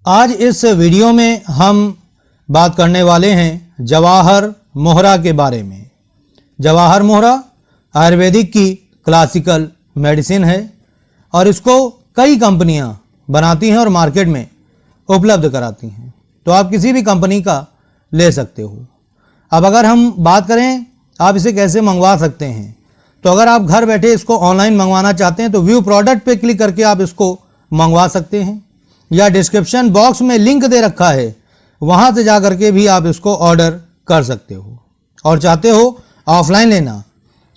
आज इस वीडियो में हम बात करने वाले हैं जवाहर मोहरा के बारे में। जवाहर मोहरा आयुर्वेदिक की क्लासिकल मेडिसिन है और इसको कई कंपनियां बनाती हैं और मार्केट में उपलब्ध कराती हैं, तो आप किसी भी कंपनी का ले सकते हो। अब अगर हम बात करें आप इसे कैसे मंगवा सकते हैं, तो अगर आप घर बैठे इसको ऑनलाइन मंगवाना चाहते हैं तो व्यू प्रोडक्ट पे क्लिक करके आप इसको मंगवा सकते हैं, या डिस्क्रिप्शन बॉक्स में लिंक दे रखा है वहाँ से जा करके भी आप इसको ऑर्डर कर सकते हो। और चाहते हो ऑफलाइन लेना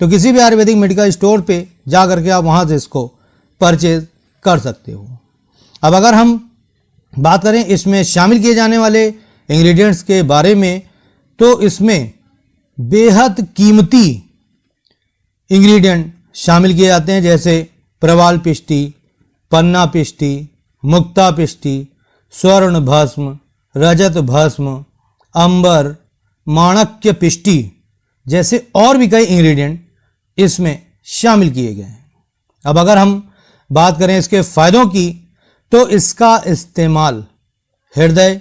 तो किसी भी आयुर्वेदिक मेडिकल स्टोर पे जा करके आप वहाँ से इसको परचेज कर सकते हो। अब अगर हम बात करें इसमें शामिल किए जाने वाले इंग्रेडिएंट्स के बारे में, तो इसमें बेहद कीमती इंग्रेडिएंट शामिल किए जाते हैं, जैसे प्रवाल पिष्टी, पन्ना पिष्टी, मुक्ता पिष्टी, स्वर्ण भस्म, रजत भस्म, अंबर, माणक्य पिष्टी जैसे और भी कई इंग्रेडिएंट इसमें शामिल किए गए हैं। अब अगर हम बात करें इसके फायदों की, तो इसका इस्तेमाल हृदय,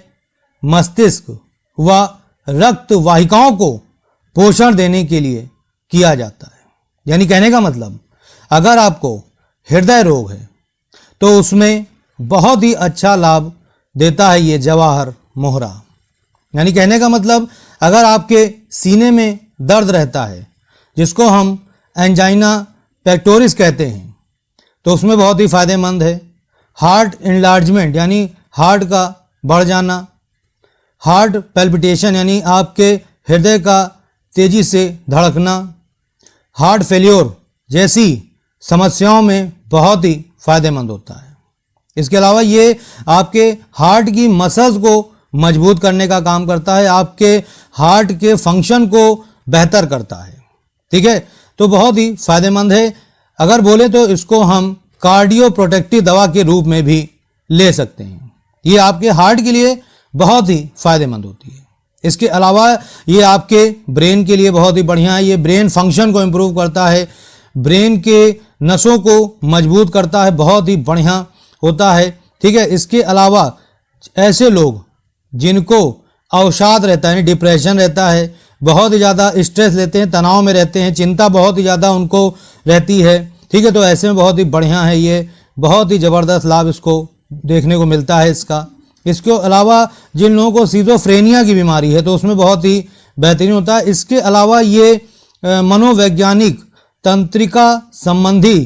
मस्तिष्क व रक्त वाहिकाओं को पोषण देने के लिए किया जाता है। यानी कहने का मतलब, अगर आपको हृदय रोग है तो उसमें बहुत ही अच्छा लाभ देता है ये जवाहर मोहरा। यानी कहने का मतलब, अगर आपके सीने में दर्द रहता है जिसको हम एंजाइना पेक्टोरिस कहते हैं, तो उसमें बहुत ही फायदेमंद है। हार्ट इनलार्जमेंट यानी हार्ट का बढ़ जाना, हार्ट पैल्पिटेशन यानी आपके हृदय का तेजी से धड़कना, हार्ट फेल्योर जैसी समस्याओं में बहुत ही फायदेमंद होता है। इसके अलावा ये आपके हार्ट की मसल्स को मजबूत करने का काम करता है, आपके हार्ट के फंक्शन को बेहतर करता है। ठीक है, तो बहुत ही फायदेमंद है। अगर बोले तो इसको हम कार्डियो प्रोटेक्टिव दवा के रूप में भी ले सकते हैं। ये आपके हार्ट के लिए बहुत ही फायदेमंद होती है। इसके अलावा ये आपके ब्रेन के लिए बहुत ही बढ़िया है। ये ब्रेन फंक्शन को इम्प्रूव करता है, ब्रेन के नसों को मजबूत करता है, बहुत ही बढ़िया होता है। ठीक है, इसके अलावा ऐसे लोग जिनको अवसाद रहता है, डिप्रेशन रहता है, बहुत ही ज़्यादा स्ट्रेस लेते हैं, तनाव में रहते हैं, चिंता बहुत ही ज़्यादा उनको रहती है, ठीक है, तो ऐसे में बहुत ही बढ़िया है। ये बहुत ही ज़बरदस्त लाभ इसको देखने को मिलता है इसका। इसके अलावा जिन लोगों को सिजोफ्रेनिया की बीमारी है तो उसमें बहुत ही बेहतरीन होता है। इसके अलावा ये मनोवैज्ञानिक तंत्रिका संबंधी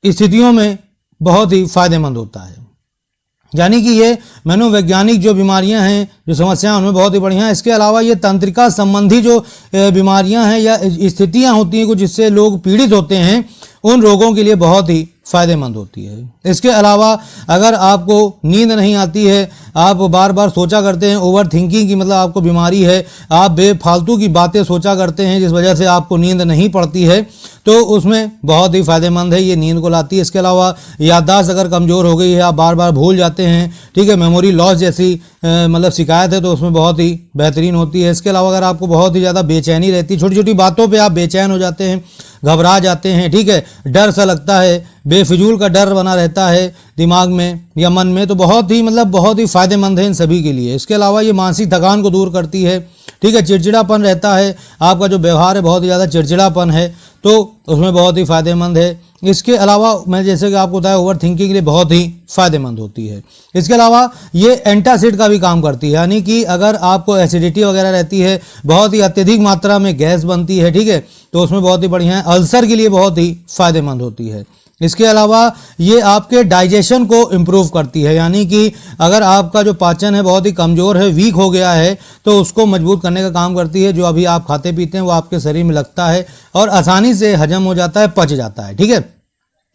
स्थितियों में बहुत ही फायदेमंद होता है। यानी कि ये मनोवैज्ञानिक जो बीमारियां हैं, जो समस्याएं, उनमें बहुत ही बढ़िया है। इसके अलावा ये तंत्रिका संबंधी जो बीमारियां हैं या स्थितियां होती हैं कुछ जिससे लोग पीड़ित होते हैं, उन रोगों के लिए बहुत ही फायदेमंद होती है। इसके अलावा अगर आपको नींद नहीं आती है, आप बार बार सोचा करते हैं, ओवर थिंकिंग की मतलब आपको बीमारी है, आप बेफालतू की बातें सोचा करते हैं जिस वजह से आपको नींद नहीं पड़ती है, तो उसमें बहुत ही फायदेमंद है, ये नींद को लाती है। इसके अलावा याददाश्त अगर कमज़ोर हो गई है, आप बार बार भूल जाते हैं, ठीक है, मेमोरी लॉस जैसी मतलब शिकायत है, तो उसमें बहुत ही बेहतरीन होती है। इसके अलावा अगर आपको बहुत ही ज़्यादा बेचैनी रहती है, छोटी छोटी बातों पे आप बेचैन हो जाते हैं, घबरा जाते हैं, ठीक है, डर सा लगता है, बेफिजूल का डर बना रहता है दिमाग में या मन में, तो बहुत ही फायदेमंद है इन सभी के लिए। इसके अलावा ये मानसिक थकान को दूर करती है, ठीक है, चिड़चिड़ापन रहता है, आपका जो व्यवहार है बहुत ही ज़्यादा चिड़चिड़ापन है, तो उसमें बहुत ही फायदेमंद है। इसके अलावा मैं जैसे कि आपको बताया, ओवर थिंकिंग के लिए बहुत ही फायदेमंद होती है। इसके अलावा ये एंटासिड का भी काम करती है, यानी कि अगर आपको एसिडिटी वगैरह रहती है, बहुत ही अत्यधिक मात्रा में गैस बनती है, ठीक है, तो उसमें बहुत ही बढ़िया है। अल्सर के लिए बहुत ही फायदेमंद होती है। इसके अलावा ये आपके डाइजेशन को इम्प्रूव करती है, यानी कि अगर आपका जो पाचन है बहुत ही कमज़ोर है, वीक हो गया है, तो उसको मजबूत करने का काम करती है। जो अभी आप खाते पीते हैं वो आपके शरीर में लगता है और आसानी से हजम हो जाता है, पच जाता है, ठीक है।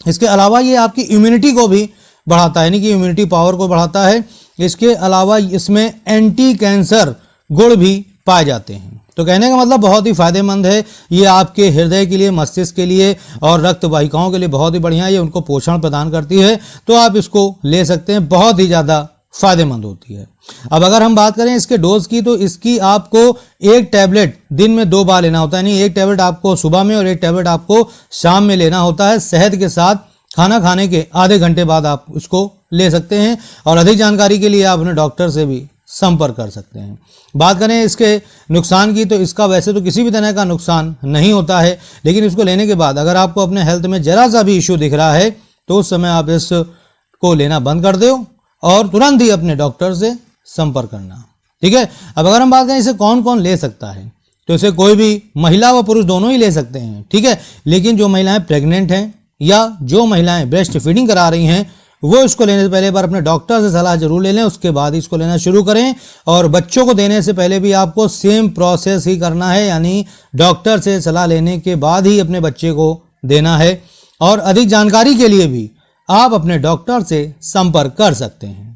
इसके अलावा ये आपकी इम्यूनिटी को भी बढ़ाता है, यानी कि इम्यूनिटी पावर को बढ़ाता है। इसके अलावा इसमें एंटी कैंसर गुण भी पाए जाते हैं। तो कहने का मतलब बहुत ही फायदेमंद है। ये आपके हृदय के लिए, मस्तिष्क के लिए और रक्त वाहिकाओं के लिए बहुत ही बढ़िया है। ये उनको पोषण प्रदान करती है, तो आप इसको ले सकते हैं, बहुत ही ज़्यादा फायदेमंद होती है। अब अगर हम बात करें इसके डोज की, तो इसकी आपको एक टैबलेट दिन में 2 बार लेना होता है, यानी एक टैबलेट आपको सुबह में और एक टैबलेट आपको शाम में लेना होता है। शहद के साथ खाना खाने के आधे घंटे बाद आप उसको ले सकते हैं और अधिक जानकारी के लिए आप अपने डॉक्टर से भी संपर्क कर सकते हैं। बात करें इसके नुकसान की, तो इसका वैसे तो किसी भी तरह का नुकसान नहीं होता है, लेकिन इसको लेने के बाद अगर आपको अपने हेल्थ में जरा सा भी इश्यू दिख रहा है तो उस समय आप इसको लेना बंद कर दो और तुरंत ही अपने डॉक्टर से संपर्क करना। ठीक है। अब अगर हम बात करें इसे कौन कौन ले सकता है, तो इसे कोई भी महिला व पुरुष दोनों ही ले सकते हैं। ठीक है। लेकिन जो महिलाएं प्रेग्नेंट हैं या जो महिलाएं ब्रेस्ट फीडिंग करा रही हैं वो इसको लेने से पहले बार अपने डॉक्टर से सलाह जरूर ले लें, उसके बाद इसको लेना शुरू करें। और बच्चों को देने से पहले भी आपको सेम प्रोसेस ही करना है, यानी डॉक्टर से सलाह लेने के बाद ही अपने बच्चे को देना है। और अधिक जानकारी के लिए भी आप अपने डॉक्टर से संपर्क कर सकते हैं।